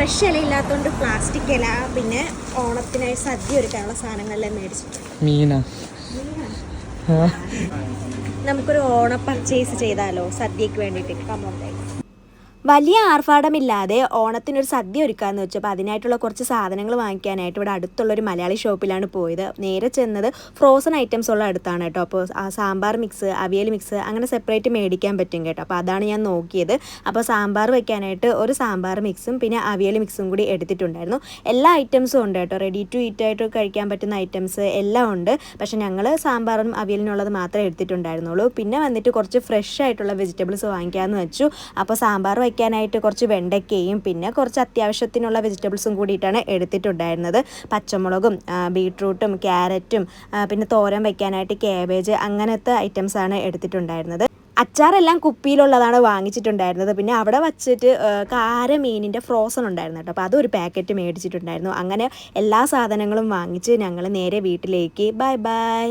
Fresh ഇല ഇല്ലാത്തതുകൊണ്ട് plastic ഇല, പിന്നെ ഓണത്തിനായി സദ്യ ഒരുക്കാനുള്ള സാധനങ്ങളെല്ലാം മേടിച്ചിട്ടുണ്ട്. നമുക്കൊരു ഓണ പർച്ചേസ് ചെയ്താലോ സദ്യക്ക് വേണ്ടിയിട്ട്? വലിയ ആർഭാടമില്ലാതെ ഓണത്തിനൊരു സദ്യ ഒരുക്കാമെന്ന് വെച്ചപ്പോൾ അതിനായിട്ടുള്ള കുറച്ച് സാധനങ്ങൾ വാങ്ങിക്കാനായിട്ട് ഇവിടെ അടുത്തുള്ളൊരു മലയാളി ഷോപ്പിലാണ് പോയത്. നേരെ ചെന്നത് ഫ്രോസൺ ഐറ്റംസ് ഉള്ള അടുത്താണ് കേട്ടോ. അപ്പോൾ സാമ്പാർ മിക്സ്, അവിയൽ മിക്സ് അങ്ങനെ സെപ്പറേറ്റ് മേടിക്കാൻ പറ്റും കേട്ടോ. അപ്പോൾ അതാണ് ഞാൻ നോക്കിയത്. അപ്പോൾ സാമ്പാർ വയ്ക്കാനായിട്ട് ഒരു സാമ്പാർ മിക്സും പിന്നെ അവിയൽ മിക്സും കൂടി എടുത്തിട്ടുണ്ടായിരുന്നു. എല്ലാ ഐറ്റംസും ഉണ്ട് കേട്ടോ, റെഡി ടു ഈറ്റ് ആയിട്ട് കഴിക്കാൻ പറ്റുന്ന ഐറ്റംസ് എല്ലാം ഉണ്ട്. പക്ഷെ ഞങ്ങൾ സാമ്പാറും അവിയലിനുള്ളത് മാത്രമേ എടുത്തിട്ടുണ്ടായിരുന്നുള്ളൂ. പിന്നെ വന്നിട്ട് കുറച്ച് ഫ്രഷ് ആയിട്ടുള്ള വെജിറ്റബിൾസ് വാങ്ങിക്കാമെന്ന് വെച്ചു. അപ്പോൾ സാമ്പാർ വയ്ക്കാനായിട്ട് കുറച്ച് വെണ്ടയ്ക്കയും പിന്നെ കുറച്ച് അത്യാവശ്യത്തിനുള്ള വെജിറ്റബിൾസും കൂടിയിട്ടാണ് എടുത്തിട്ടുണ്ടായിരുന്നത്. പച്ചമുളകും ബീട്രൂട്ടും ക്യാരറ്റും പിന്നെ തോരൻ വയ്ക്കാനായിട്ട് ക്യാബേജ് അങ്ങനത്തെ ഐറ്റംസാണ് എടുത്തിട്ടുണ്ടായിരുന്നത്. അച്ചാറെല്ലാം കുപ്പിയിലുള്ളതാണ് വാങ്ങിച്ചിട്ടുണ്ടായിരുന്നത്. പിന്നെ അവിടെ വച്ചിട്ട് കാര മീനിൻ്റെ ഫ്രോസൺ ഉണ്ടായിരുന്നു കേട്ടോ. അപ്പോൾ അതൊരു പാക്കറ്റ് മേടിച്ചിട്ടുണ്ടായിരുന്നു. അങ്ങനെ എല്ലാ സാധനങ്ങളും വാങ്ങിച്ച് ഞങ്ങൾ നേരെ വീട്ടിലേക്ക്. Bye bye.